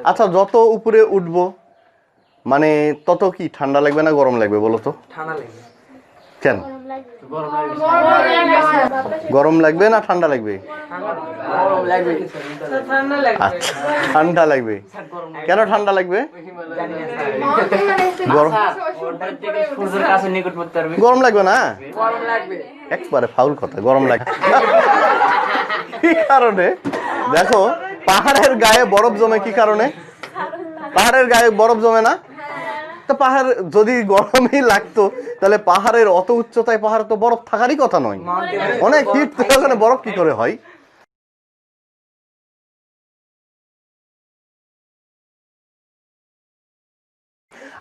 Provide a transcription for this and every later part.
আচ্ছা, যত উপরে উঠবো মানে তত কি ঠান্ডা লাগবে না গরম লাগবে বলো তো? ঠান্ডা লাগবে। কেন? গরম লাগবে না ঠান্ডা লাগবে? আচ্ছা, ঠান্ডা লাগবে। কেন ঠান্ডা লাগবে? গরম লাগবে না? একবারে ফাউল কথা, গরম লাগবে। কি কারণে? দেখো, পাহাড়ের গায়ে বরফ জমে কি কারণে? পাহাড়ের গায়ে বরফ জমে না? তো পাহাড় যদি গরমই লাগতো তাহলে পাহাড়ের অত উচ্চতায় পাহাড়ে তো বরফ থাকারই কথা নয়, অনেক হিট, ওখানে বরফ কি করে হয়?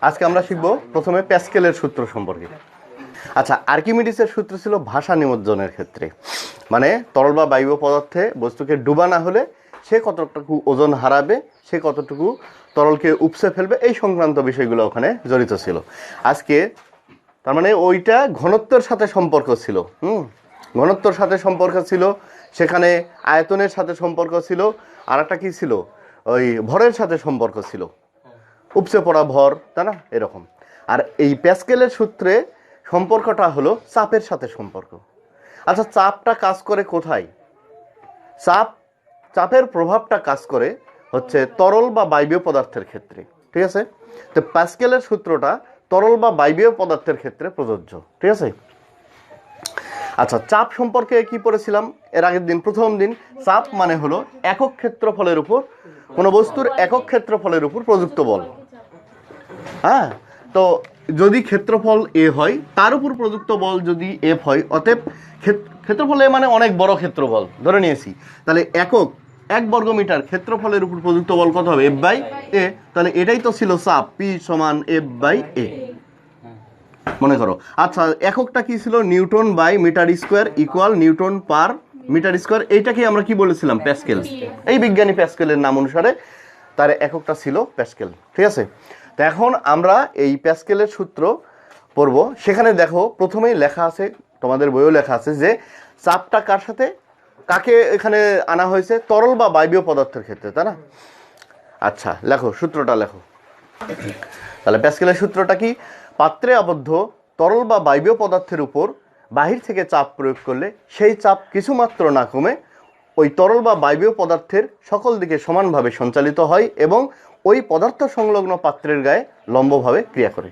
আজকে আমরা শিখবো প্রথমে প্যাসকেলের সূত্র সম্পর্কে। আচ্ছা, আর্কিমিডিসের সূত্র ছিল ভাষা নিমজ্জনের ক্ষেত্রে, মানে তরল বা বায়বীয় পদার্থে বস্তুকে ডুবা না হলে সে কতটুকু ওজন হারাবে, সে কতটুকু তরলকে উপসে ফেলবে, এই সংক্রান্ত বিষয়গুলো ওখানে জড়িত ছিল। আজকে তার মানে ওইটা ঘনত্বের সাথে সম্পর্ক ছিল, ঘনত্বের সাথে সম্পর্ক ছিল, সেখানে আয়তনের সাথে সম্পর্ক ছিল, আর একটা কি ছিল, ওই ভরের সাথে সম্পর্ক ছিল, উপসে পড়া ভর, তাই না, এরকম। আর এই প্যাসকেলের সূত্রে সম্পর্কটা হলো চাপের সাথে সম্পর্ক। আচ্ছা, চাপটা কাজ করে কোথায়? চাপের প্রভাবটা কাজ করে হচ্ছে তরল বা বায়বীয় পদার্থের ক্ষেত্রে, ঠিক আছে? তো প্যাসকেলের সূত্রটা তরল বা বায়বীয় পদার্থের ক্ষেত্রে প্রযোজ্য, ঠিক আছে? আচ্ছা, চাপ সম্পর্কে কি পড়েছিলাম এর আগের দিন? প্রথম দিন চাপ মানে হলো একক ক্ষেত্রফলের উপর, কোনো বস্তুর একক ক্ষেত্রফলের উপর প্রযুক্ত বল। হ্যাঁ, তো যদি ক্ষেত্রফল এ হয় তার উপর প্রযুক্ত বল যদি এফ হয়, অতএব ক্ষেত্রফল এ মানে অনেক বড় ক্ষেত্রফল ধরে নিয়েছি, তাহলে এক বর্গ মিটার ক্ষেত্রফলের উপর প্রযুক্ত বল কত হবে? এফ বাই এ। তাহলে এটাই তো ছিল চাপ, পি সমান এফ বাই এ, মনে করো। আচ্ছা, এককটা কি ছিল? Newton by metre square equal newton per metre square. এইটাকে আমরা কি বলেছিলাম? প্যাসকেল। এই বিজ্ঞানী প্যাসকেলের নাম অনুসারে তার এককটা ছিল প্যাসকেল, ঠিক আছে? তো এখন আমরা এই প্যাসকেলের সূত্র পড়ব। সেখানে দেখো প্রথমেই লেখা আছে, তোমাদের বইও লেখা আছে যে চাপটা কার সাথে, কাকে এখানে আনা হয়েছে? তরল বা বায়বীয় পদার্থের ক্ষেত্রে, তাই না? আচ্ছা, লেখো, সূত্রটা লেখো। তাহলে প্যাসকেলের সূত্রটা কি? পাত্রে আবদ্ধ তরল বা বায়বীয় পদার্থের উপর বাহির থেকে চাপ প্রয়োগ করলে সেই চাপ কিছুমাত্র না কমে ওই তরল বা বায়বীয় পদার্থের সকল দিকে সমানভাবে সঞ্চালিত হয় এবং ওই পদার্থ সংলগ্ন পাত্রের গায়ে লম্বভাবে ক্রিয়া করে।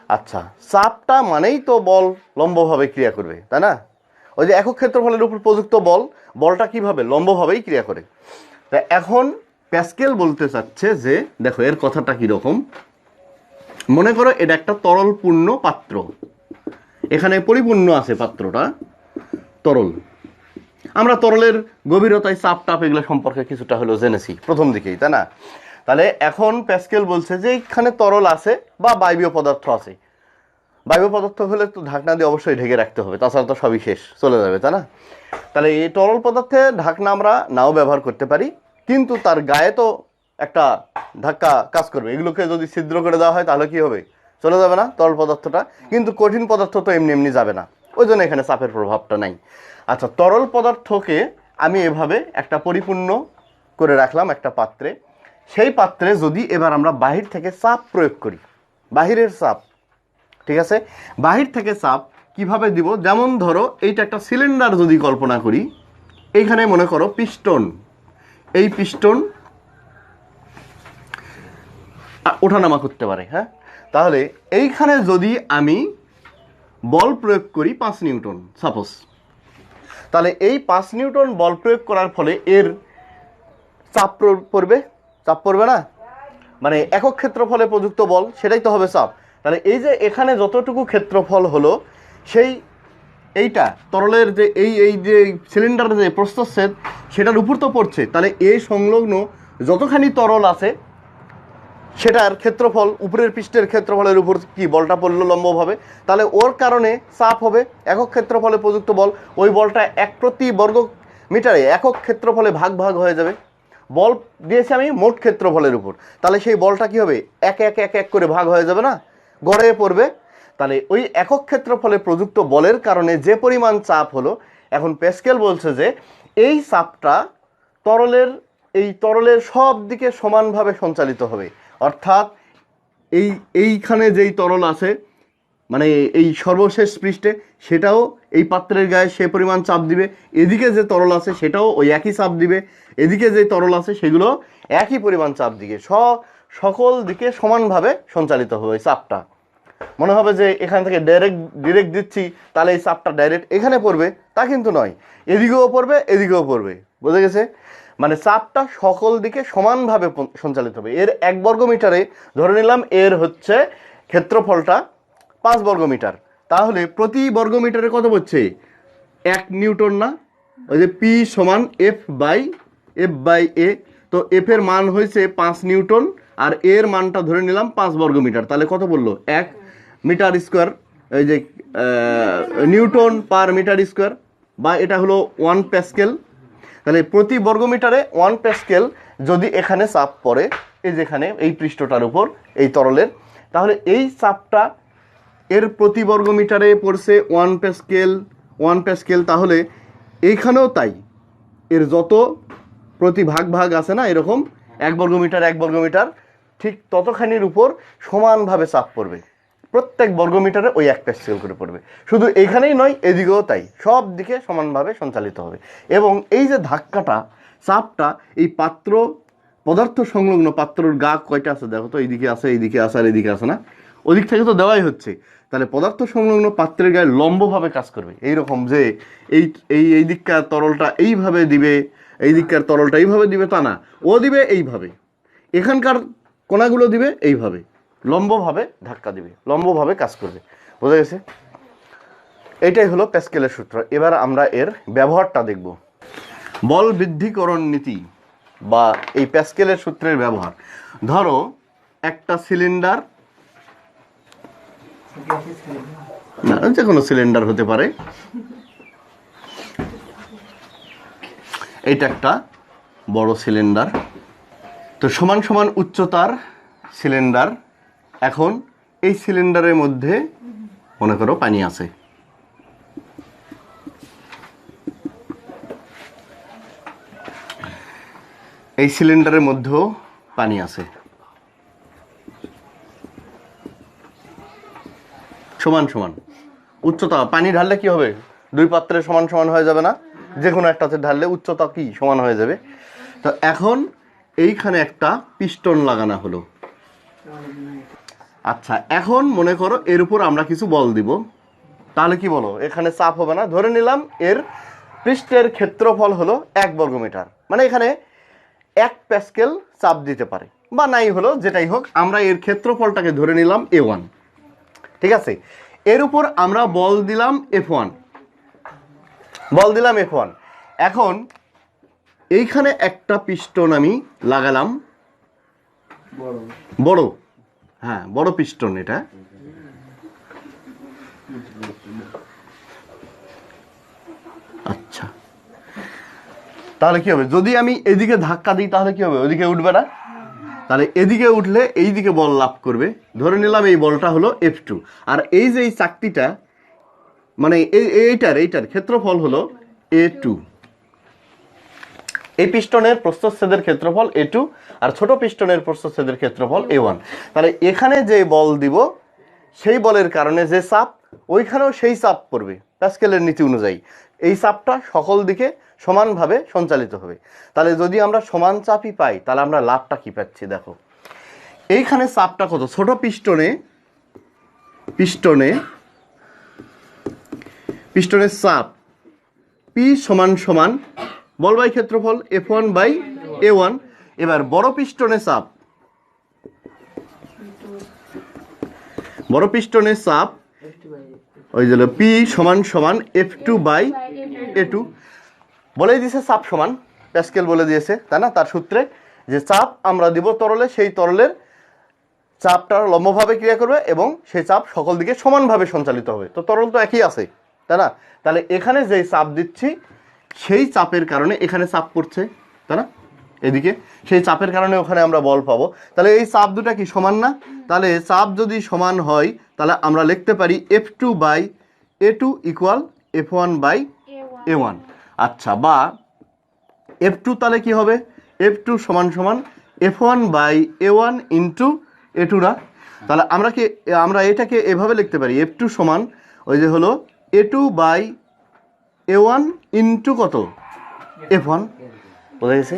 আচ্ছা, চাপটা মানেই তো বল লম্বভাবে ক্রিয়া করবে, তাই না? ওই যে একক ক্ষেত্রফলের উপর প্রযুক্ত বলটা কিভাবে? লম্বভাবেই ক্রিয়া করে। তা এখন প্যাসকেল বলতে চাচ্ছে যে দেখো এর কথাটা কিরকম। মনে করো এটা একটা তরল পূর্ণ পাত্র, এখানে পরিপূর্ণ আছে পাত্রটা, তরল। আমরা তরলের গভীরতায় চাপ টাপ এগুলো সম্পর্কে কিছুটা হলেও জেনেছি প্রথম দিকেই, তাই না? তাহলে এখন প্যাসকেল বলছে যে এখানে তরল আছে বা বায়বীয় পদার্থ আছে। বায়বীয় পদার্থ হলে তো ঢাকনা দিয়ে অবশ্যই ঢেকে রাখতে হবে, তাছাড়া তো সবই শেষ, চলে যাবে, তাই না? তাহলে এই তরল পদার্থে ঢাকনা আমরা নাও ব্যবহার করতে পারি, কিন্তু তার গায়ে তো একটা ধাক্কা কাজ করবে। এগুলোকে যদি ছিদ্র করে দেওয়া হয় তাহলে কি হবে? চলে যাবে না তরল পদার্থটা? কিন্তু কঠিন পদার্থ তো এমনি এমনি যাবে না, ওই জন্য এখানে চাপের প্রভাবটা নাই। আচ্ছা, তরল পদার্থকে আমি এভাবে একটা পরিপূর্ণ করে রাখলাম একটা পাত্রে। সেই পাত্রে যদি এবার আমরা বাহির থেকে চাপ প্রয়োগ করি, বাহিরের চাপ, ঠিক আছে? বাহির থেকে চাপ কিভাবে দিব? যেমন ধরো এইটা একটা সিলিন্ডার যদি কল্পনা করি, এইখানে মনে করো পিস্টন, এই পিস্টন ওঠানামা করতে পারে, হ্যাঁ? তাহলে এইখানে যদি আমি বল প্রয়োগ করি 5 নিউটন সাপোজ, তাহলে এই 5 নিউটন বল প্রয়োগ করার ফলে এর চাপ পড়বে, চাপ পড়বে না? মানে একক ক্ষেত্রফলে প্রযুক্ত বল, সেটাই তো হবে চাপ। তাহলে এই যে এখানে যতটুকু ক্ষেত্রফল হলো সেই এইটা তরলের যে এই যে সিলিন্ডারের যে প্রস্থচ্ছেদ সেটার উপর তো পড়ছে, তাহলে এই সংলগ্ন যতখানি তরল আছে সেটার ক্ষেত্রফল, উপরের পৃষ্ঠের ক্ষেত্রফলের উপর কি বলটা পড়লো লম্বভাবে, তাহলে ওর কারণে চাপ হবে একক ক্ষেত্রফলে প্রযুক্ত বল। ওই বলটা 1 প্রতি বর্গ মিটারে একক ক্ষেত্রফলে ভাগ হয়ে যাবে। বল দিয়েছি আমি মোট ক্ষেত্রফলের উপর, তাহলে সেই বলটা কি হবে? এক এক এক এক করে ভাগ হয়ে যাবে না, গড়ে পড়বে। তাহলে ওই একক ক্ষেত্রফলে প্রযুক্ত বলের কারণে যে পরিমাণ চাপ হলো, এখন প্যাসকেল বলছে যে এই চাপটা তরলের এই তরলের সব দিকে সমানভাবে সঞ্চালিত হবে, অর্থাৎ এইখানে যেই তরল আছে মানে এই সর্বশেষ পৃষ্ঠে সেটাও এই পাত্রের গায়ে সে পরিমাণ চাপ দিবে, এদিকে যে তরল আছে সেটাও ওই একই চাপ দিবে, এদিকে যে তরল আছে সেগুলো একই পরিমাণ চাপ দিবে, সকল দিকে সমানভাবে সঞ্চালিত হবে ওই চাপটা। মনে হবে যে এখান থেকে ডিরেক্ট দিচ্ছি তাহলে এই চাপটা ডাইরেক্ট এখানে পড়বে, তা কিন্তু নয়, এদিকেও পড়বে এদিকেও পড়বে, বোঝা গেছে? মানে চাপটা সকল দিকে সমানভাবে সঞ্চালিত হবে। এর 1 বর্গমিটারে ধরে নিলাম এর হচ্ছে ক্ষেত্রফলটা 5 বর্গমিটার, তাহলে প্রতি বর্গমিটারে কত পড়ছে? 1 নিউটন না? ওই যে পি সমান এফ বাই এ, তো এফ এর মান হয়েছে 5 নিউটন আর এর মানটা ধরে নিলাম 5 বর্গমিটার, তাহলে কত বললো? 1 মিটার স্কোয়ার, এই যে নিউটন পার মিটার স্কোয়ার, বা এটা হলো 1 প্যাসকেল। তাহলে প্রতি বর্গমিটারে 1 প্যাসকেল যদি এখানে চাপ পড়ে, এই যেখানে এই পৃষ্ঠটার উপর এই তরলের, তাহলে এই চাপটা এর প্রতি বর্গমিটারে পড়ছে 1 প্যাসকেল, তাহলে এইখানেও তাই, এর যত প্রতি ভাগ আছে না এরকম 1 বর্গমিটার ঠিক ততখানির উপর সমানভাবে চাপ পড়বে, প্রত্যেক বর্গমিটারে ওই 1 প্যাসকেল করে পড়বে। শুধু এইখানেই নয়, এদিকেও তাই, সব দিকে সমানভাবে সঞ্চালিত হবে। এবং এই যে ধাক্কাটা, চাপটা এই পদার্থ সংলগ্ন পাত্রর গা কয়টা আছে দেখো তো, এইদিকে আছে আর এইদিকে আছে না, ওদিক থেকে তো দেওয়াই হচ্ছে, তাহলে পদার্থ সংলগ্ন পাত্রের গায়ে লম্বভাবে কাজ করবে। এইরকম যে এই দিককার তরলটা এইভাবে দিবে, এই দিককার তরলটা এইভাবে দিবে তা না, ও দিবে এইভাবে, এখানকার কোণাগুলো দিবে এইভাবে, লম্বভাবে ধাক্কা দিবে, লম্বভাবে কাজ করবে, বোঝা গেছে? এটাই হলো প্যাসকেলের সূত্র। এবার আমরা এর ব্যবহারটা দেখব। বল বৃদ্ধিকরণ নীতি বা এই প্যাসকেলের সূত্রের ব্যবহার। ধরো একটা সিলিন্ডার, যে কোনো সিলিন্ডার হতে পারে, এইটা একটা বড় সিলিন্ডার, তো সমান সমান উচ্চতার সিলিন্ডার। এখন এই সিলিন্ডারের মধ্যে মনে করো পানি আছে, এই সিলিন্ডারের মধ্যেও পানি আছে, সমান সমান উচ্চতা। পানি ঢাললে কি হবে? 2 পাত্রে সমান সমান হয়ে যাবে না? যে কোনো একটাতে ঢাললে উচ্চতা কি সমান হয়ে যাবে। তো এখন এইখানে একটা পিস্টন লাগানো হলো। আচ্ছা, এখন মনে করো এর উপর আমরা কিছু বল দিব, তাহলে কি বলো, এখানে চাপ হবে না? ধরে নিলাম এর পৃষ্ঠের ক্ষেত্রফল হলো 1 বর্গমিটার, মানে এখানে 1 প্যাসকেল চাপ দিতে পারে, বা নাই হলো যেটাই হোক, আমরা এর ক্ষেত্রফলটাকে ধরে নিলাম A1, ঠিক আছে? এর উপর আমরা বল দিলাম F1, এখন এইখানে একটা পিস্টন আমি লাগালাম, বড় পিস্টন এটা। আচ্ছা, তাহলে কি হবে? যদি আমি এদিকে ধাক্কা দিই তাহলে কি হবে? ওইদিকে উঠবে না? তাহলে এদিকে উঠলে এই দিকে বল লাভ করবে। ধরে নিলাম এই বলটা হলো F2, আর এই যে এই চাকতিটা মানে এইটার ক্ষেত্রফল হলো A2। এই পিস্টনের প্রস্থচ্ছেদের ক্ষেত্রফল A2 আর ছোট পিস্টনের প্রস্থচ্ছেদের ক্ষেত্রফল A1। তাহলে এখানে যে বল দিব সেই বলের কারণে যে চাপ, ওইখানেও সেই চাপ পড়বে প্যাসকেলের নীতি অনুযায়ী। এই চাপটা সকল দিকে সমানভাবে সঞ্চালিত হবে। তাহলে যদি আমরা সমান চাপই পাই তাহলে আমরা লাভটা কি পাচ্ছি দেখো। এইখানে চাপটা কত? ছোট পিস্টনের চাপ P সমান সমান বল বাই ক্ষেত্রফল F1 বাই A1। এবার বড় পিস্টনের চাপ ওই যে P সমান সমান F2 বাই A2। বলেই দিয়েছে চাপ সমান, প্যাসকেল বলে দিয়েছে তাই না, তার সূত্রে যে চাপ আমরা দিব তরলে, সেই তরলের চাপটা লম্বভাবে ক্রিয়া করবে এবং সেই চাপ সকল দিকে সমানভাবে সঞ্চালিত হবে। তো তরল তো একই আছে তাই না, তাহলে এখানে যেই চাপ দিচ্ছি সেই চাপের কারণে এখানে চাপ পড়ছে তাই না, এদিকে সেই চাপের কারণে ওখানে আমরা বল পাবো। তাহলে এই চাপ দুটা কি সমান না? তাহলে চাপ যদি সমান হয় তাহলে আমরা লিখতে পারি F2 by A2 equal F1 by A1। আচ্ছা, বা F2 তাহলে কি হবে? F2 সমান সমান F1 by A1 into A2 না? তাহলে আমরা এটাকে এভাবে লিখতে পারি F2 সমান ওই যে হলো A2 বাই A1 ইন্টু কত F1, বোঝা গেছে?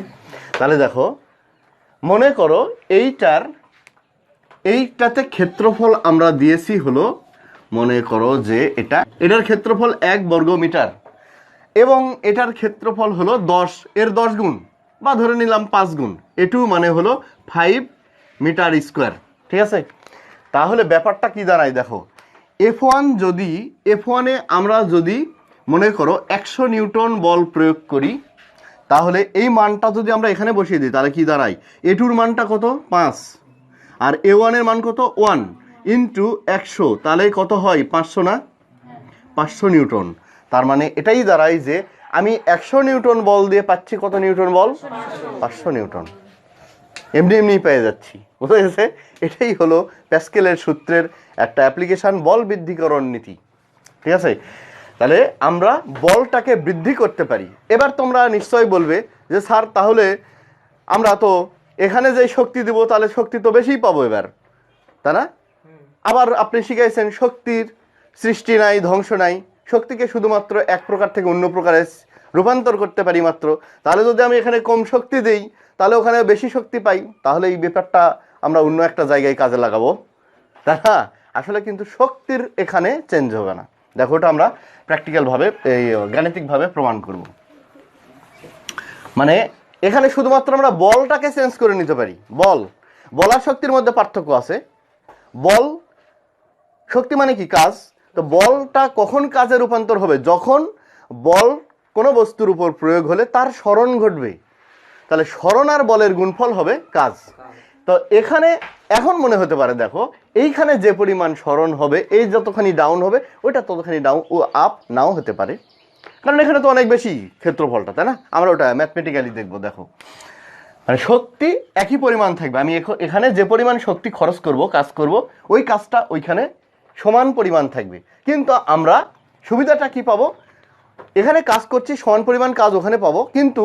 তাহলে দেখো মনে করো এইটাতে ক্ষেত্রফল আমরা দিয়েছি হলো, মনে করো যে এটার ক্ষেত্রফল 1 বর্গ মিটার এবং এটার ক্ষেত্রফল হলো 10 এর 10 গুণ বা ধরে নিলাম 5 গুণ, A2 মানে হলো 5 মিটার স্কোয়ার, ঠিক আছে? তাহলে ব্যাপারটা কি দাঁড়ায় দেখো, F1 এ আমরা যদি মনে করো 100 নিউটন বল প্রয়োগ করি, তাহলে এই মানটা যদি আমরা এখানে বসিয়ে দিই তাহলে কি দাঁড়ায়, A2 মানটা কত 5 আর A1 এর মান কত 1 ইন্টু 100, তাহলে কত হয় 500 না? 500 নিউটন। তার মানে এটাই দাঁড়ায় যে আমি 100 নিউটন বল দিয়ে পাচ্ছি কত নিউটন বল, 500 নিউটন, এমনি পেয়ে যাচ্ছি, বুঝা গেছে? এটাই হলো প্যাসকেলের সূত্রের একটা অ্যাপ্লিকেশন, বল বৃদ্ধিকরণ নীতি, ঠিক আছে? তাহলে আমরা বলটাকে বৃদ্ধি করতে পারি। এবার তোমরা নিশ্চয়ই বলবে যে স্যার তাহলে আমরা তো এখানে যে শক্তি দেব তাহলে শক্তি তো বেশিই পাবো এবার, তাই না? আবার আপনি শিখাইছেন শক্তির সৃষ্টি নাই, ধ্বংস নাই, শক্তিকে শুধুমাত্র এক প্রকার থেকে অন্য প্রকারে রূপান্তর করতে পারি মাত্র। তাহলে যদি আমি এখানে কম শক্তি দেই তাহলে ওখানে বেশি শক্তি পাই, তাহলে এই ব্যাপারটা আমরা অন্য একটা জায়গায় কাজে লাগাবো, তাই না? আসলে কিন্তু শক্তির এখানে চেঞ্জ হবে না। দেখো ওটা আমরা প্র্যাকটিক্যালভাবে এই গাণিতিকভাবে প্রমাণ করব। মানে এখানে শুধুমাত্র আমরা বলটাকে চেঞ্জ করে নিতে পারি। বল আর শক্তির মধ্যে পার্থক্য আছে। বল শক্তি মানে কি কাজ, তো বলটা কখন কাজে রূপান্তর হবে, যখন বল কোনো বস্তুর উপর প্রয়োগ হলে তার স্মরণ ঘটবে, তাহলে স্মরণ আর বলের গুণফল হবে কাজ। তো এখানে এখন মনে হতে পারে দেখো এইখানে যে পরিমাণ স্মরণ হবে, এই যতখানি ডাউন হবে ওইটা ততখানি ডাউন ও আপ নাও হতে পারে, কারণ এখানে তো অনেক বেশি ক্ষেত্রফলটা, তাই না? আমরা ওটা ম্যাথমেটিক্যালি দেখবো। দেখো মানে শক্তি একই পরিমাণ থাকবে, আমি এখানে যে পরিমাণ শক্তি খরচ করব, কাজ করব, ওই কাজটা ওইখানে সমান পরিমাণ থাকবে। কিন্তু আমরা সুবিধাটা কি পাবো, এখানে কাজ করছি সমান পরিমাণ কাজ ওখানে পাবো, কিন্তু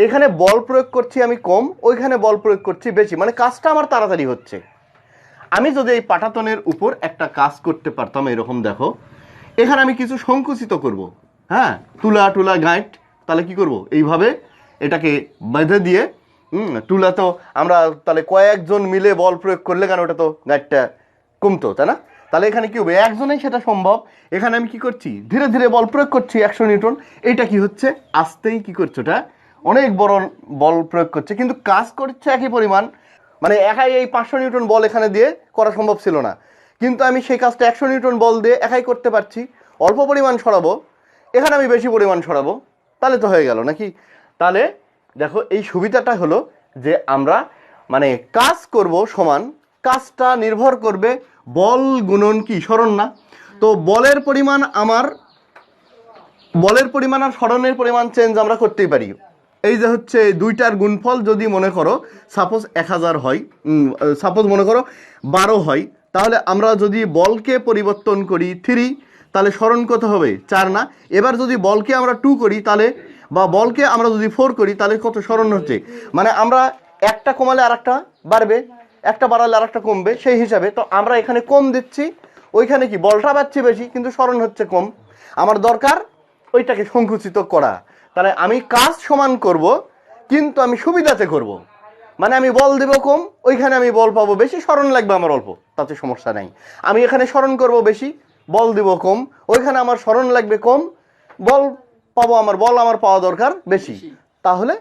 এখানে বল প্রয়োগ করছি আমি কম, ওইখানে বল প্রয়োগ করছি বেশি, মানে কাজটা আমার তাড়াতাড়ি হচ্ছে। আমি যদি এই পাটাতনের উপর একটা কাজ করতে পারতাম এরকম, দেখো এখানে আমি কিছু সংকুচিত করব, হ্যাঁ, তুলা গাঁট, তাহলে কি করব, এইভাবে এটাকে বেঁধে দিয়ে তুলা তো আমরা তাহলে কয়েকজন মিলে বল প্রয়োগ করলে কেন ওটা তো গাঁটটা কমতো, তাই না? তাহলে এখানে কি হবে, একজনেই সেটা সম্ভব। এখানে আমি কি করছি, ধীরে ধীরে বল প্রয়োগ করছি 100 নিউটন, এইটা কি হচ্ছে আস্তেই কি করছে, ওটা অনেক বড় বল প্রয়োগ করছে, কিন্তু কাজ করছে একই পরিমাণ। মানে একাই এই 500 নিউটন বল এখানে দিয়ে করা সম্ভব ছিল না, কিন্তু আমি সেই কাজটা 100 নিউটন বল দিয়ে একাই করতে পারছি। অল্প পরিমাণ সরাবো, এখানে আমি বেশি পরিমাণ সরাবো, তাহলে তো হয়ে গেল নাকি? তাহলে দেখো এই সুবিধাটা হলো যে আমরা মানে কাজ করব সমান, কাজটা নির্ভর করবে বল গুণন কি স্মরণ না? তো বলের পরিমাণ আর স্মরণের পরিমাণ চেঞ্জ আমরা করতেই পারি। এই যে হচ্ছে দুইটার গুণফল যদি মনে করো সাপোজ 1000 হয়, সাপোজ মনে করো 12 হয়, তাহলে আমরা যদি বলকে পরিবর্তন করি 3, তাহলে স্মরণ কত হবে 4 না? এবার যদি বলকে আমরা 2 করি তাহলে, বা বলকে আমরা যদি 4 করি তাহলে কত স্মরণ হচ্ছে, মানে আমরা একটা কমালে আর একটা বাড়বে, একটা বাড়ালে আর একটা কমবে, সেই হিসাবে তো আমরা এখানে কম দিচ্ছি, ওইখানে কি বলটা পাচ্ছি বেশি কিন্তু স্মরণ হচ্ছে কম। আমার দরকার ওইটাকে সংকুচিত করা, তাহলে আমি কাজ সমান করব কিন্তু আমি সুবিধাতে করব, মানে আমি বল দেব কম, ওইখানে আমি বল পাবো বেশি, স্মরণ লাগবে আমার অল্প, তাতে সমস্যা নাই। আমি এখানে স্মরণ করব বেশি, বল দেব কম, ওইখানে আমার স্মরণ লাগবে কম, বল আমার পাওয়া দরকার বেশি, তাহলে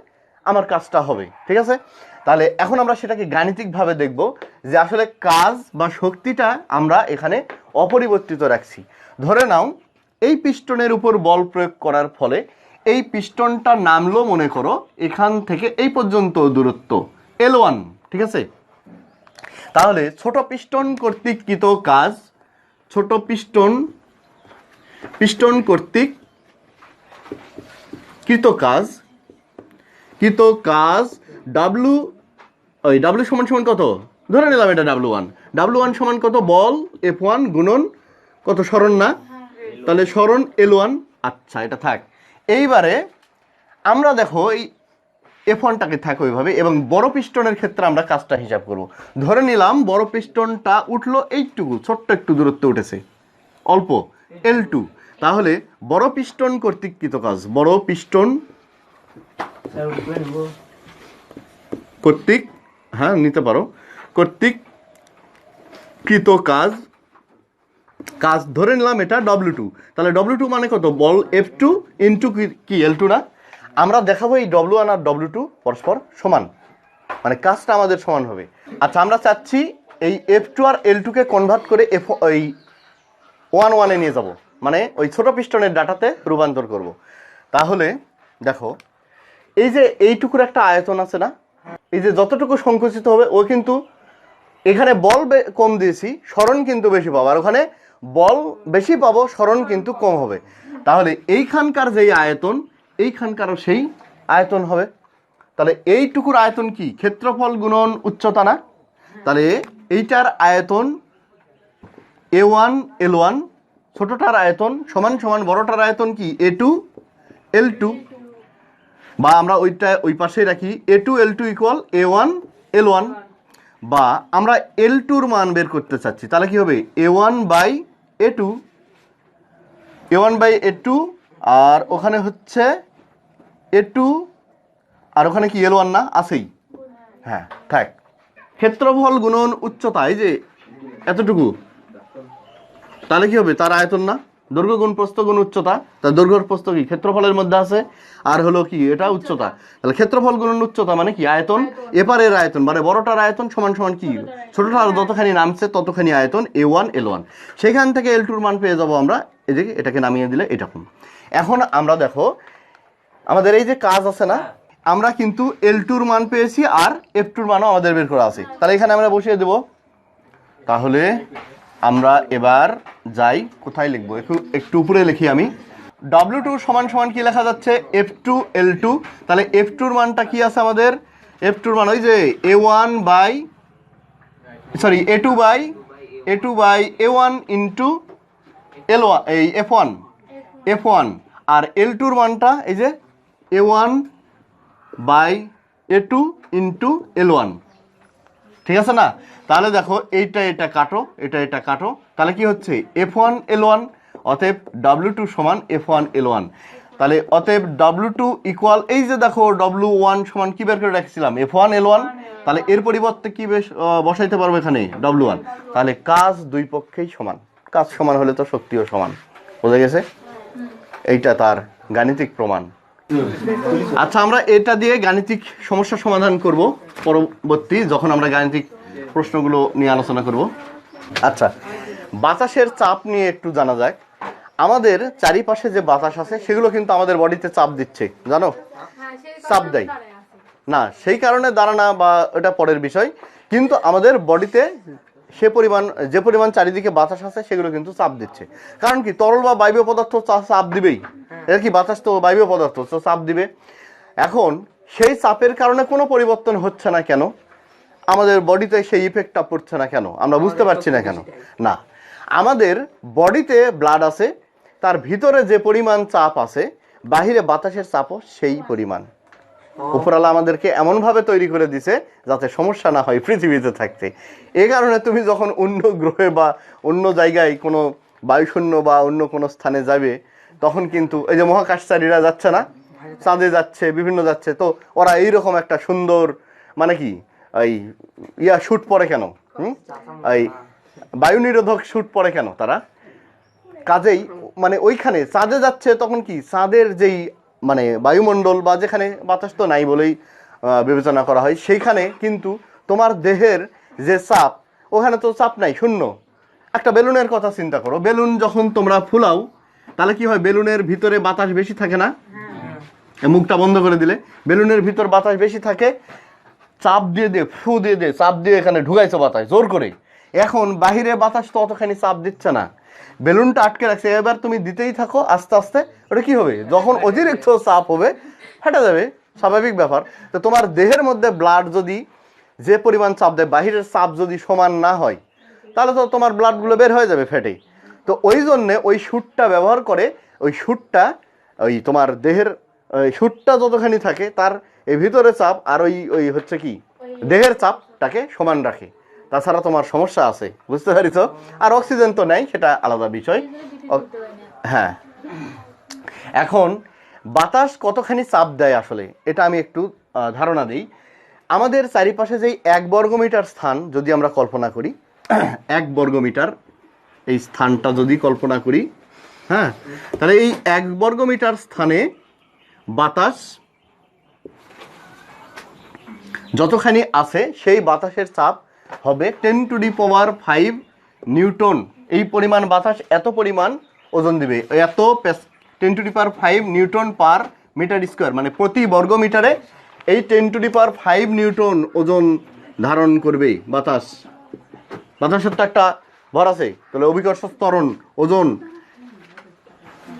আমার কাজটা হবে, ঠিক আছে? তাহলে এখন আমরা সেটাকে গাণিতিকভাবে দেখব যে আসলে কাজ বা শক্তিটা আমরা এখানে অপরিবর্তিত রাখছি। ধরে নাও এই পিস্টনের উপর বল প্রয়োগ করার ফলে এই পিস্টনটা নামলো মনে করো এখান থেকে এই পর্যন্ত দূরত্ব L1, ঠিক আছে? তাহলে ছোট পিস্টন কর্তৃক কৃত কাজ W সমান কত, ধরে নিলাম এটা W1 সমান কত, বল F1 গুণন কত স্মরণ না, তাহলে স্মরণ L1। আচ্ছা এটা থাক। এইবারে আমরা দেখো F1টাকে থাকে ওইভাবে, এবং বড় পিস্টনের ক্ষেত্রে আমরা কাজটা হিসাব করব। ধরে নিলাম বড় পিস্টনটা উঠলো এইটুকু, ছোট্ট একটু দূরত্ব উঠেছে, অল্প L2, তাহলে বড় পিস্টন কর্তৃক কৃত কাজ, বড় পিস্টন কর্তৃক, হ্যাঁ নিতে পারো, কর্তৃক কৃত কাজ, কাজ ধরে নিলাম এটা W2, তাহলে W2 মানে কত, বল F2 ইন্টু কি L2 না? আমরা দেখাবো এই W1 আর W2 পরস্পর সমান, মানে কাজটা আমাদের সমান হবে। আচ্ছা, আমরা চাচ্ছি এই F2 আর L2 কে কনভার্ট করে ওই 1 নিয়ে যাব, মানে ওই ছোট পিস্টনের ডাটাতে রূপান্তর করব। তাহলে দেখো এই যে এইটুকুর একটা আয়তন আছে না, এই যে যতটুকু সংকুচিত হবে ও কিন্তু এখানে বল কম দিয়েছি, সরণ কিন্তু বেশি পাবো, আর ওখানে বল বেশি পাবো, সরণ কিন্তু কম হবে। তাহলে এইখানকার যেই আয়তন, এইখানকারও সেই আয়তন হবে। তাহলে এইটুকুর আয়তন কি, ক্ষেত্রফল গুণন উচ্চতা না? তাহলে এইটার আয়তন A1 L1, ছোটটার আয়তন সমান সমান বড়টার আয়তন কি A2 L2, বা আমরা ওইটা ওই পাশেই রাখি A2 L2 equal A1 L1, বা আমরা L2-র মান বের করতে চাচ্ছি, তাহলে কি হবে A1 by A2, A1 by A2, আর ওখানে হচ্ছে A2, আর ওখানে কি L1 না আছেই, হ্যাঁ থাক। ক্ষেত্রফল গুণন উচ্চতা, এই যে এতটুকু, তাহলে কি হবে তার আয়তন না, দৈর্ঘ্য গুণ প্রস্থ গুণ উচ্চতা, তার দৈর্ঘ্যর প্রস্থ কি ক্ষেত্রফলের মধ্যে আছে, আর হলো কি এটা উচ্চতা। তাহলে ক্ষেত্রফল গুণ উচ্চতা মানে কি আয়তন, এপারের আয়তন মানে বড়টার আয়তন সমান সমান কি ছোটটার যতখানি নামছে ততখানি আয়তন A1 L1, সেখান থেকে L2-র মান পেয়ে যাব আমরা, এদিকে এটাকে নামিয়ে দিলে এরকম। এখন আমরা দেখো আমাদের এই যে কাজ আছে না, আমরা কিন্তু L2-র মান পেয়েছি আর F2-র মানও আমাদের বের করা আছে, তাহলে এখানে আমরা বসিয়ে দেব। তাহলে আমরা এবার যাই, কোথায় লিখবো, একটু উপরে লিখি আমি। W2 সমান সমান কি লেখা যাচ্ছে F2 L2, তাহলে F2-র মানটা কি আছে আমাদের, F2-র মান ওই যে A1 bye sorry A2 by A1 into L1 এই F1, আর L2-র মানটা এই যে A1 by A2 into L1, ঠিক আছে না? তাহলে দেখো এটা কাটো, এটা কাটো, তাহলে কি হচ্ছে F1 L1, অতএব W2 সমান F1 L1। তাহলে অতএব W2 ইকুয়াল, এই যে দেখো W1 সমান কি বের করে রাখছিলাম F1 L1, তাহলে এর পরিবর্তে কি বসাইতে পারবো এখানে W1, তাহলে কাজ দুই পক্ষেই সমান, কাজ সমান হলে তো শক্তিও সমান, বোঝা গেছে? এইটা তার গাণিতিক প্রমাণ। আচ্ছা, আমরা এটা দিয়ে গাণিতিক সমস্যা সমাধান করব পরবর্তী, যখন আমরা গাণিতিক প্রশ্নগুলো নিয়ে আলোচনা করব। আচ্ছা, বাতাসের চাপ নিয়ে একটু জানা যাক। আমাদের চারিপাশে যে বাতাস আছে সেগুলো কিন্তু আমাদের বডিতে চাপ দিচ্ছে, জানো? চাপ দেয় না, সেই কারণে দাঁড়ানা বা এটা পরের বিষয়, কিন্তু আমাদের বডিতে যে পরিমাণ চারিদিকে বাতাস আছে সেগুলো কিন্তু চাপ দিচ্ছে। কারণ কি, তরল বা বায়বীয় পদার্থ চাপ দিবেই, এর কি বাতাস তো বায়বীয় পদার্থ, তো চাপ দিবে। এখন সেই চাপের কারণে কোনো পরিবর্তন হচ্ছে না কেন, আমাদের বডিতে সেই ইফেক্টটা পড়ছে না কেন, আমরা বুঝতে পারছি না কেন? না, আমাদের বডিতে ব্লাড আছে, তার ভিতরে যে পরিমাণ চাপ আছে বাহিরে বাতাসের চাপও সেই পরিমাণ। উপরওয়ালা আমাদেরকে এমনভাবে তৈরি করে দিছে যাতে সমস্যা না হয় পৃথিবীতে থাকতে। এই কারণে তুমি যখন অন্য গ্রহে বা অন্য জায়গায় কোনো বায়ুশূন্য বা অন্য কোনো স্থানে যাবে, তখন কিন্তু এই যে মহাকাশচারীরা যাচ্ছে না, চাঁদে যাচ্ছে, বিভিন্ন যাচ্ছে, তো ওরা এইরকম একটা সুন্দর মানে কি এই শুট পরে কেন, এই বায়ু নিরোধক শুট পরে কেন তারা? কাজেই মানে ওইখানে চাঁদে যাচ্ছে, তখন কি চাঁদের যেই মানে বায়ুমণ্ডল বা যেখানে বাতাস তো নাই বলেই বিবেচনা করা হয়, সেইখানে কিন্তু তোমার দেহের যে চাপ, ওখানে তো চাপ নাই, শূন্য। একটা বেলুনের কথা চিন্তা করো, বেলুন যখন তোমরা ফুলাও তাহলে কি হয়, বেলুনের ভিতরে বাতাস বেশি থাকে না? মুখটা বন্ধ করে দিলে বেলুনের ভিতর বাতাস বেশি থাকে, চাপ দিয়ে ফু দিয়ে চাপ দিয়ে এখানে ঢুকাইছো বাতাস জোর করে, এখন বাহিরে বাতাস তো অতখানি চাপ দিচ্ছে না, বেলুনটা আটকে রাখছে, এবার তুমি দিতেই থাকো, আস্তে আস্তে ওটা কি হবে, যখন অতিরিক্ত চাপ হবে ফেটে যাবে, স্বাভাবিক ব্যাপার। তো তোমার দেহের মধ্যে ব্লাড যদি যে পরিমাণ চাপ দেয়, বাহিরের চাপ যদি সমান না হয়, তাহলে তো তোমার ব্লাডগুলো বের হয়ে যাবে ফেটে। তো ওই জন্যে ওই শুটটা ব্যবহার করে, ওই শুটটা ওই তোমার দেহের শুটটা যতখানি থাকে তার এই ভিতরে চাপ আর ওই ওই হচ্ছে কি দেহের চাপটাকে সমান রাখে, তাছাড়া তোমার সমস্যা আছে, বুঝতে পারিছো? আর অক্সিজেন তো নেই, সেটা আলাদা বিষয়। হ্যাঁ, এখন বাতাস কতখানি চাপ দেয় আসলে এটা আমি একটু ধারণা দিই। আমাদের চারিপাশে যেই 1 বর্গমিটার স্থান যদি আমরা কল্পনা করি, 1 বর্গমিটার এই স্থানটা যদি কল্পনা করি, হ্যাঁ, তাহলে এই 1 বর্গমিটার স্থানে বাতাস যতখানি আছে সেই বাতাসের চাপ হবে 10⁵ নিউটন। এই পরিমাণ বাতাস এত পরিমাণ ওজন দিবে, এত 10⁵ নিউটন পার মিটার স্কোয়ার, মানে প্রতি বর্গমিটারে এই 10⁵ নিউটন ওজন ধারণ করবে বাতাস। বাতাসের তো একটা ভর আছে, তাহলে অভিকর্ষ ত্বরণ ওজন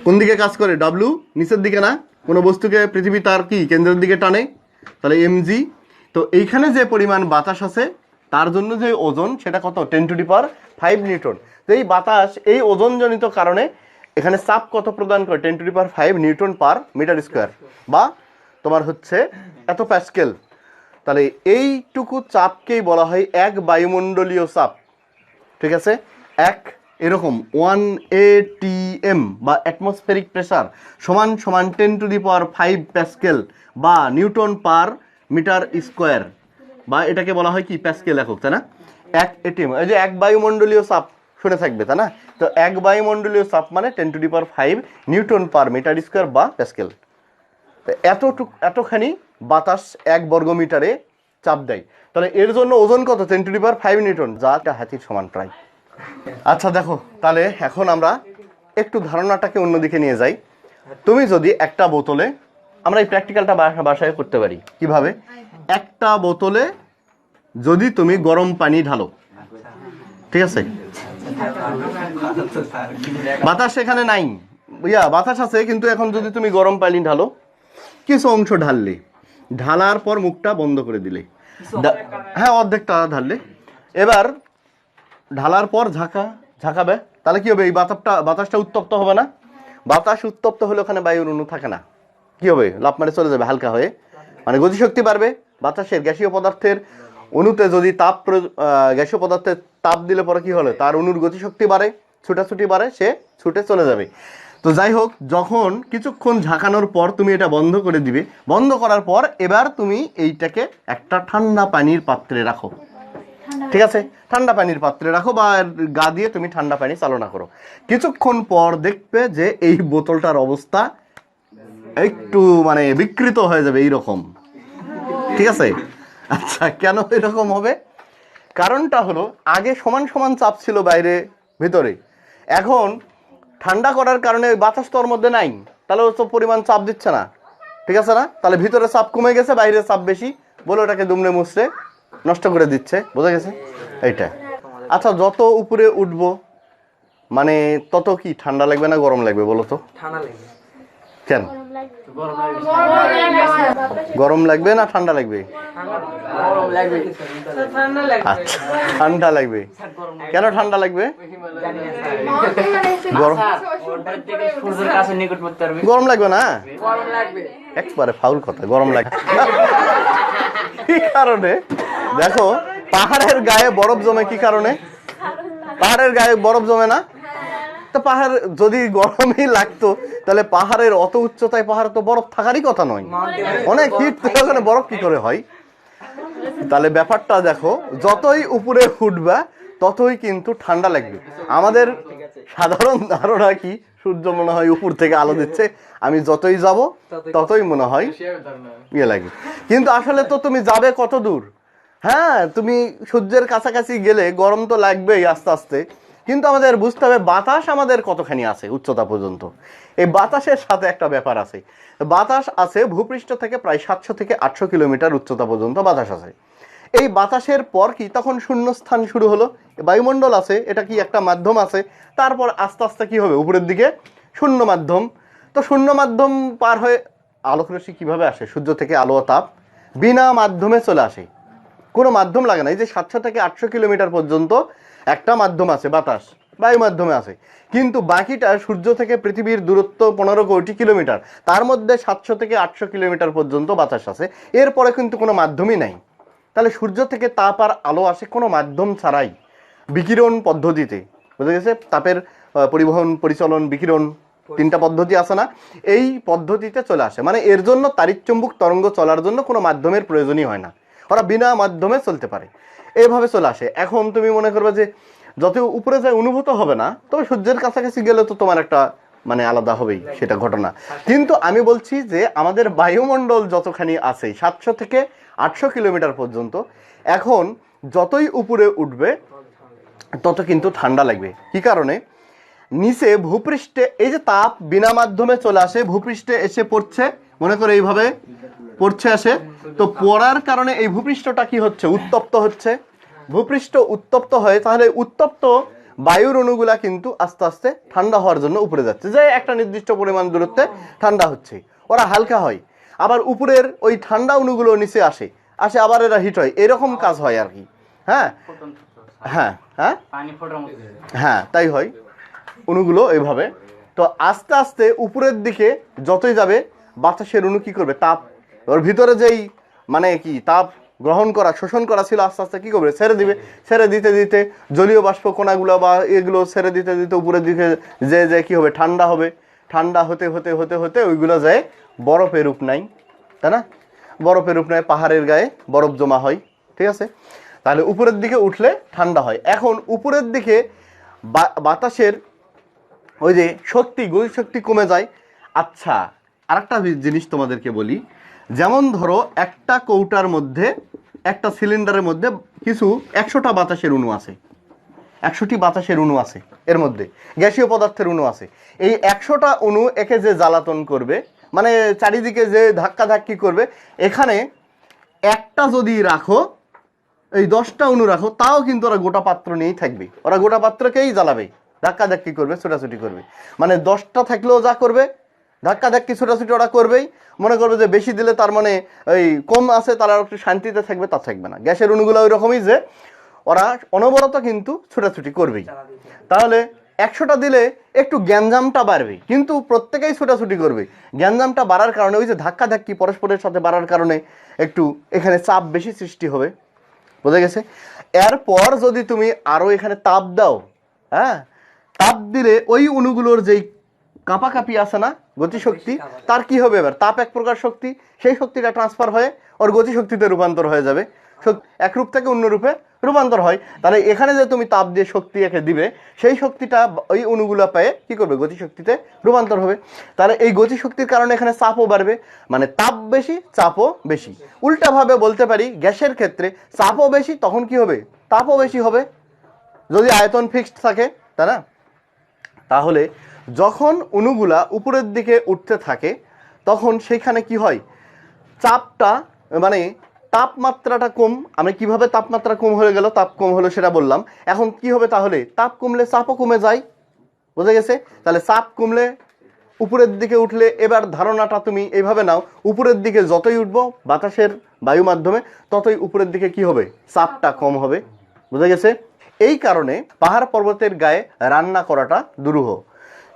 কোন দিকে কাজ করে? ডাব্লিউ নিচের দিকে না? কোনো বস্তুকে পৃথিবী তার কি কেন্দ্রের দিকে টানে, তাহলে mg। তো এইখানে যে পরিমাণ বাতাস আছে তার জন্য যে ওজন সেটা কত? 10⁵ নিউটন। তো এই বাতাস এই ওজনজনিত কারণে এখানে চাপ কত প্রদান করে? 10⁵ নিউটন পার মিটার স্কোয়ার, বা তোমার হচ্ছে এত প্যাসকেল। তাহলে এইটুকু চাপকেই বলা হয় 1 বায়ুমণ্ডলীয় চাপ, ঠিক আছে? এরকম 1 atm বা অ্যাটমসফেরিক প্রেসার সমান সমান 10⁵ প্যাসকেল বা নিউটন পার মিটার স্কোয়ার, বা এটাকে বলা হয় কি প্যাসকেল একক, তাই না? 1 atm, এই যে 1 বায়ুমণ্ডলীয় চাপ শুনে থাকবে, তাই না? তো 1 বায়ুমণ্ডলীয় চাপ মানে 10⁵ নিউটন পার মিটার স্কোয়ার বা প্যাসকেল। এতখানি বাতাস 1 বর্গমিটারে চাপ দেয়, তাহলে এর জন্য ওজন কত? 10⁵ নিউটন, যা একটা হাতির সমান প্রায়। আচ্ছা দেখো, তাহলে এখন আমরা একটু ধারণাটাকে অন্যদিকে নিয়ে যাই। তুমি যদি একটা বোতলে, আমরা এই প্র্যাকটিক্যালটা বাসায় করতে পারি কিভাবে? একটা বোতলে যদি তুমি গরম পানি ঢালো, ঠিক আছে? বাতাস এখানে নাই, বাতাস আছে কিন্তু এখন যদি তুমি গরম পানি ঢালো, কিছু অংশ ঢাললে, ঢালার পর মুখটা বন্ধ করে দিলে, হ্যাঁ অর্ধেকটা ঢাললে, এবার ঢালার পর ঝাঁকাবে, তাহলে কি হবে? এই বাতাসটা উত্তপ্ত হবে না? বাতাস উত্তপ্ত হলে ওখানে বায়ুর অণু থাকে না, কি হবে? লাফ মারে চলে যাবে হালকা হয়ে, মানে গতিশক্তি বাড়বে। বাতাসের গ্যাসীয় পদার্থের অণুতে যদি গ্যাসীয় পদার্থের তাপ দিলে পরে কি হলো? তার অণুর গতিশক্তি বাড়ে, ছুটাছুটি বাড়ে, সে ছুটে চলে যাবে। তো যাই হোক, যখন কিছুক্ষণ ঝাঁকানোর পর তুমি এটা বন্ধ করে দিবে, বন্ধ করার পর এবার তুমি এইটাকে একটা ঠান্ডা পানির পাত্রে রাখো, ঠিক আছে? ঠান্ডা পানির পাত্রে রাখো বা গা দিয়ে তুমি ঠান্ডা পানি চালনা করো। কিছুক্ষণ পর দেখবে যে এই বোতলটার অবস্থা একটু মানে বিকৃত হয়ে যাবে এইরকম, ঠিক আছে? আচ্ছা, কেন এরকম হবে? কারণটা হলো আগে সমান সমান চাপ ছিল বাইরে ভিতরে, এখন ঠান্ডা করার কারণে বাতাস তো ওর মধ্যে নাই, তাহলে তো পরিমাণ চাপ দিচ্ছে না, ঠিক আছে না? তাহলে ভিতরে চাপ কমে গেছে, বাইরে চাপ বেশি, বলে ওটাকে দুমড়ে মুচড়ে নষ্ট করে দিচ্ছে, বোঝা গেছে এইটা? আচ্ছা, যত উপরে উঠবো মানে তত কি ঠান্ডা লাগবে না গরম লাগবে বলো তো? ঠান্ডা লাগবে। কেন গরম লাগবে না ঠান্ডা লাগবে? আচ্ছা, ঠান্ডা লাগবে। কেন ঠান্ডা লাগবে? গরম লাগবে না? একবারে ফাউল কথা, গরম লাগবে। কি কারণে? দেখো, পাহাড়ের গায়ে বরফ জমে, কি কারণে? পাহাড়ের গায়ে বরফ জমে না? তো পাহাড় যদি গরমই লাগতো তাহলে পাহাড়ের অত উচ্চতায় পাহাড়ে তো বরফ থাকারই কথা নয়, অনেক হিট, ওখানে বরফ কি করে হয়? তাহলে ব্যাপারটা দেখো, যতই উপরে উঠবা ততই কিন্তু ঠান্ডা লাগবে। আমাদের সাধারণ ধারণা কি, সূর্য মনে হয় উপর থেকে আলো দিচ্ছে, আমি যতই যাব ততই মনে হয় ইয়ে লাগে, কিন্তু আসলে তো তুমি যাবে কত দূর? হ্যাঁ, তুমি সূর্যের কাছাকাছি গেলে গরম তো লাগবেই আস্তে আস্তে, কিন্তু আমাদের বুঝতে হবে বাতাস আমাদের কতখানি আছে উচ্চতা পর্যন্ত। এই বাতাসের সাথে একটা ব্যাপার আছে, বাতাস আছে ভূপৃষ্ঠ থেকে প্রায় 700 থেকে 800 কিলোমিটার উচ্চতা পর্যন্ত বাতাস আছে। এই বাতাসের পর কি তখন শূন্যস্থান শুরু হলো, বায়ুমণ্ডল আছে, এটা কি একটা মাধ্যম আছে, তারপর আস্তে আস্তে কি হবে উপরের দিকে শূন্য মাধ্যম। তো শূন্য মাধ্যম পার হয়ে আলোক রশ্মি কিভাবে আসে? সূর্য থেকে আলো তাপ বিনা মাধ্যমে চলে আসে, কোনো মাধ্যম লাগে না। এই যে 700 থেকে 800 কিলোমিটার পর্যন্ত একটা মাধ্যম আছে বাতাস, বায়ু মাধ্যমে আছে, কিন্তু বাকিটা সূর্য থেকে পৃথিবীর দূরত্ব 15 কোটি কিলোমিটার, তার মধ্যে 700 থেকে 800 কিলোমিটার পর্যন্ত বাতাস আছে, এরপরে কিন্তু কোনো মাধ্যমই নাই। তাহলে সূর্য থেকে তাপ আর আলো আসে কোনো মাধ্যম ছাড়াই, বিকিরণ পদ্ধতিতে, বুঝা গেছে? তাপের পরিবহন, পরিচলন, বিকিরণ, 3টা পদ্ধতি আছে না, এই পদ্ধতিতে চলে আসে। মানে এর জন্য তাড়িৎচুম্বক তরঙ্গ চলার জন্য কোনো মাধ্যমের প্রয়োজনই হয় না, ওরা বিনা মাধ্যমে চলতে পারে, এইভাবে চলে আসে। এখন তুমি মনে করবে যে যত উপরে যায় অনুভূত হবে না, তবে সূর্যের কাছাকাছি গেলে তো তোমার একটা মানে আলাদা হবেই সেটা ঘটনা। কিন্তু আমি বলছি যে আমাদের বায়ুমণ্ডল যতখানি আছে 700 থেকে 800 কিলোমিটার পর্যন্ত, এখন যতই উপরে উঠবে তত কিন্তু ঠান্ডা লাগবে। কি কারণে? নিচে ভূপৃষ্ঠে এই যে তাপ বিনা মাধ্যমে চলে আসে, ভূপৃষ্ঠে এসে পড়ছে, মনে করে এইভাবে পড়ছে আসে, তো পড়ার কারণে এই ভূপৃষ্ঠটা কি হচ্ছে? উত্তপ্ত হচ্ছে। ভূপৃষ্ঠ উত্তপ্ত হয়, তাহলে উত্তপ্ত বায়ুর অণুগুলা কিন্তু আস্তে আস্তে ঠান্ডা হওয়ার জন্য উপরে যাচ্ছে, যে একটা নির্দিষ্ট পরিমাণ দূরত্বে ঠান্ডা হচ্ছে, ওরা হালকা হয়। আবার উপরের ওই ঠান্ডা অণুগুলো নিচে আসে, আবার এরা হিট হয়, এরকম কাজ হয় আর কি। হ্যাঁ হ্যাঁ হ্যাঁ হ্যাঁ, তাই হয় অণুগুলো এইভাবে। তো আস্তে আস্তে উপরের দিকে যতই যাবে বাতাসের অণু কি করবে? তাপ, ওর ভিতরে যেই মানে কি তাপ গ্রহণ করা, শোষণ করা ছিল, আস্তে আস্তে কি করবে? ছেড়ে দিবে। ছেড়ে দিতে দিতে জলীয় বাষ্প কণাগুলো বা এগুলো ছেড়ে দিতে দিতে উপরের দিকে যে কি হবে? ঠান্ডা হবে। ঠান্ডা হতে হতে হতে হতে ওইগুলো যায় বরফের রূপ নাই, তাই না? বরফের রূপ নেয়, পাহাড়ের গায়ে বরফ জমা হয়, ঠিক আছে? তাহলে উপরের দিকে উঠলে ঠান্ডা হয়। এখন উপরের দিকে বাতাসের ওই যে শক্তি, গতি শক্তি কমে যায়। আচ্ছা, আরেকটা জিনিস তোমাদেরকে বলি, যেমন ধরো একটা কৌটার মধ্যে, একটা সিলিন্ডারের মধ্যে কিছু 100টা বাতাসের অণু আছে, 100টি বাতাসের অণু আছে, এর মধ্যে গ্যাসীয় পদার্থের অণু আছে। এই 100টা অণু একে যে জ্বালাতন করবে, মানে চারিদিকে যে ধাক্কাধাক্কি করবে, এখানে একটা যদি রাখো, এই 10টা অণু রাখো, তাও কিন্তু ওরা গোটা পাত্র নিয়েই থাকবে, ওরা গোটা পাত্রকেই জ্বালাবে, ধাক্কাধাক্কি করবে, ছোটাছুটি করবে। মানে 10টা থাকলেও যা করবে, ধাক্কাধাক্কি ছোটাছুটি ওরা করবেই। মনে করবে যে বেশি দিলে তার মানে ওই কম আছে, তারা একটু শান্তিতে থাকবে, তা থাকবে না। গ্যাসের অণুগুলো ওই রকমই যে ওরা অনবরত কিন্তু ছোটাছুটি করবেই। তাহলে 100টা দিলে একটু গ্যাঞ্জামটা বাড়বে, কিন্তু প্রত্যেকেই ছোটাছুটি করবে। গ্যাঞ্জামটা বাড়ার কারণে ওই যে ধাক্কাধাক্কি পরস্পরের সাথে বাড়ার কারণে একটু এখানে চাপ বেশি সৃষ্টি হবে, বোঝা গেছে? এরপর যদি তুমি আরো এখানে তাপ দাও, হ্যাঁ, তাপ দিলে ওই অণুগুলোর যেই কাঁপাকাঁপি আছে না, গতিশক্তি, তার কি হবে? এবার তাপ এক প্রকার শক্তি, সেই শক্তিটা ট্রান্সফার হয়ে ওর গতিশক্তিতে রূপান্তর হয়ে যাবে, এক রূপ থেকে অন্য রূপে রূপান্তর হয়। তাহলে এখানে যে তুমি তাপ দিয়ে শক্তি একে দিবে, সেই শক্তিটা ওই অণুগুলো পেয়ে কি করবে? গতিশক্তিতে রূপান্তর হবে। তাহলে এই গতিশক্তির কারণে এখানে চাপও বাড়বে, মানে তাপ বেশি, চাপও বেশি। উল্টাভাবে বলতে পারি, গ্যাসের ক্ষেত্রে চাপও বেশি, তখন কি হবে? তাপও বেশি হবে, যদি আয়তন ফিক্সড থাকে, তাই না? তাহলে যখন অণুগুলা উপরের দিকে উঠতে থাকে, তখন সেখানে কি হয়? চাপটা মানে তাপমাত্রাটা কম। আমি কিভাবে তাপমাত্রা কম হয়ে গেল, তাপ কম হলো সেটা বললাম। এখন কি হবে? তাহলে তাপ কমলে চাপও কমে যায়, বোঝা গেছে? তাহলে চাপ কমলে উপরের দিকে উঠলে, এবার ধারণাটা তুমি এইভাবে নাও, উপরের দিকে যতই উঠবো বাতাসের বায়ু মাধ্যমে, ততই উপরের দিকে কি হবে? চাপটা কম হবে, বোঝা গেছে? এই কারণে পাহাড় পর্বতের গায়ে রান্না করাটা দুরূহ,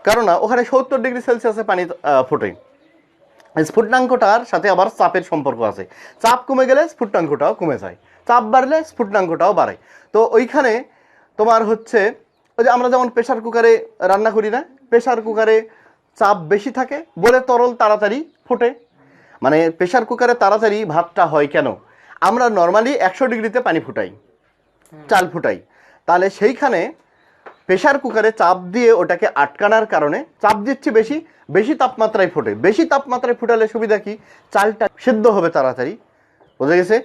কারণ ওখানে 70 ডিগ্রি সেলসিয়াসে পানি ফোটে। স্ফুটনাঙ্কটার সাথে আবার চাপের সম্পর্ক আছে, চাপ কমে গেলে স্ফুটনাঙ্কটাও কমে যায়, চাপ বাড়লে স্ফুটনাঙ্কটাও বাড়ে। তো ওইখানে তোমার হচ্ছে ওই যে আমরা যেমন প্রেসার কুকারে রান্না করি না, প্রেসার কুকারে চাপ বেশি থাকে বলে তরল তাড়াতাড়ি ফোটে। মানে প্রেসার কুকারে তাড়াতাড়ি ভাতটা হয় কেন? আমরা নর্মালি 100 ডিগ্রিতে পানি ফুটাই, চাল ফুটাই, তাহলে সেইখানে প্রেসার কুকারে চাপ দিয়ে ওটাকে আটকানোর কারণে চাপ দিচ্ছে বেশি, বেশি তাপমাত্রায় ফোটে। বেশি তাপমাত্রায় ফুটালে সুবিধা কি? চালটা সিদ্ধ হবে তাড়াতাড়ি, বোঝা গেছে?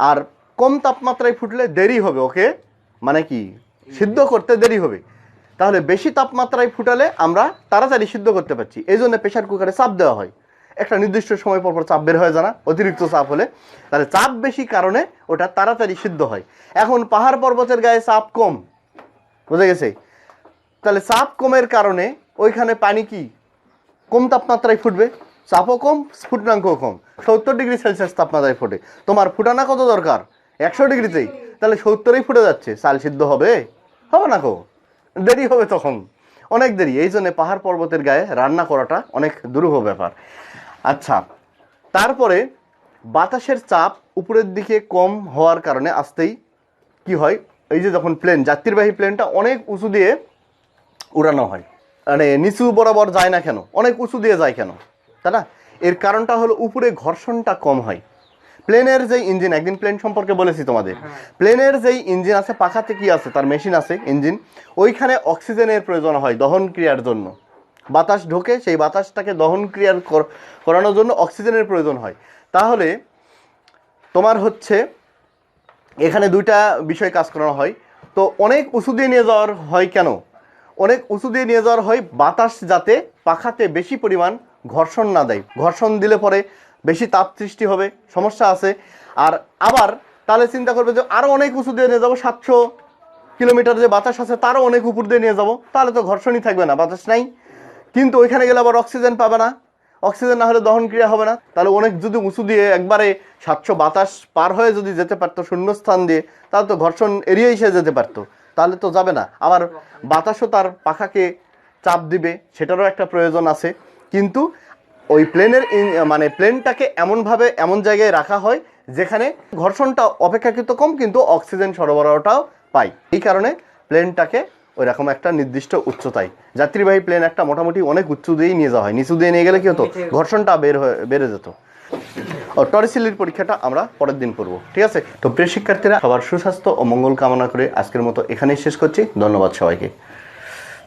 আর কম তাপমাত্রায় ফুটলে দেরি হবে, ওকে মানে কি সিদ্ধ করতে দেরি হবে। তাহলে বেশি তাপমাত্রায় ফুটালে আমরা তাড়াতাড়ি সিদ্ধ করতে পারছি, এই জন্য প্রেসার কুকারে চাপ দেওয়া হয়। একটা নির্দিষ্ট সময় পর পর চাপ বের হয়ে যায় না, অতিরিক্ত চাপ হলে, তাহলে চাপ বেশি কারণে ওটা তাড়াতাড়ি সিদ্ধ হয়। এখন পাহাড় পর্বতের গায়ে চাপ কম, বোঝা গেছে? তাহলে চাপ কমের কারণে ওইখানে পানি কি কম তাপমাত্রায় ফুটবে, চাপও কম, স্ফুটনাঙ্কও কম। 70 ডিগ্রি সেলসিয়াস তাপমাত্রায় ফোটে, তোমার ফুটানা কত দরকার? 100 ডিগ্রিতেই, তাহলে 70এই ফুটে যাচ্ছে, চাল সিদ্ধ হবে? হবে না কো, দেরি হবে তখন, অনেক দেরি। এই জন্য পাহাড় পর্বতের গায়ে রান্না করাটা অনেক দুরূহ ব্যাপার। আচ্ছা, তারপরে বাতাসের চাপ উপরের দিকে কম হওয়ার কারণে আসতেই কি হয়, এই যে যখন প্লেন, যাত্রীবাহী প্লেনটা অনেক উঁচু দিয়ে উড়ানো হয়, মানে নিচু বরাবর যায় না কেন, অনেক উঁচু দিয়ে যায় কেন, তাই না? এর কারণটা হলো উপরে ঘর্ষণটা কম হয়। প্লেনের যেই ইঞ্জিন, একদিন প্লেন সম্পর্কে বলেছি তোমাদের, প্লেনের যেই ইঞ্জিন আছে, পাখাতে কি আছে, তার মেশিন আছে, ইঞ্জিন, ওইখানে অক্সিজেনের প্রয়োজন হয় দহন ক্রিয়ার জন্য। বাতাস ঢোকে, সেই বাতাসটাকে দহন ক্রিয়ার করানোর জন্য অক্সিজেনের প্রয়োজন হয়। তাহলে তোমার হচ্ছে এখানে দুইটা বিষয় কাজ করানো হয়। তো অনেক উঁচু দিয়ে নিয়ে যাওয়ার হয় কেন? অনেক উঁচু দিয়ে নিয়ে যাওয়ার হয় বাতাস যাতে পাখাতে বেশি পরিমাণ ঘর্ষণ না দেয়। ঘর্ষণ দিলে পরে বেশি তাপ সৃষ্টি হবে, সমস্যা আছে। আর আবার তাহলে চিন্তা করবে যে আরও অনেক উঁচু দিয়ে নিয়ে যাবো, 700 কিলোমিটার যে বাতাস আছে তারও অনেক উপর দিয়ে নিয়ে যাবো, তাহলে তো ঘর্ষণই থাকবে না, বাতাস নাই। কিন্তু ওইখানে গেলে আবার অক্সিজেন পাবে না, অক্সিজেন না হলে দহন ক্রিয়া হবে না। তাহলে অনেক যদি উঁচু দিয়ে একবারে 700 বাতাস পার হয়ে যদি যেতে পারতো শূন্যস্থান দিয়ে, তাহলে তো ঘর্ষণ এড়িয়ে এসে যেতে পারতো, তাহলে তো যাবে না। আবার বাতাসও তার পাখাকে চাপ দিবে, সেটারও একটা প্রয়োজন আছে। কিন্তু ওই প্লেনের মানে প্লেনটাকে এমনভাবে এমন জায়গায় রাখা হয় যেখানে ঘর্ষণটা অপেক্ষাকৃত কম, কিন্তু অক্সিজেন সরবরাহটাও পাই। এই কারণে প্লেনটাকে ওই রকম একটা নির্দিষ্ট উচ্চতায়, যাত্রীবাহী প্লেন একটা মোটামুটি অনেক উঁচু দিয়েই নিয়ে যাওয়া হয়। নিচু দিয়ে নিয়ে গেলে কি হতো, ঘর্ষণটা বেড়ে যেত। টরিসিলির পরীক্ষাটা আমরা পরের দিন পড়বো, ঠিক আছে? তো প্রিয় শিক্ষার্থীরা, সবার সুস্বাস্থ্য ও মঙ্গল কামনা করে আজকের মতো এখানেই শেষ করছি। ধন্যবাদ সবাইকে।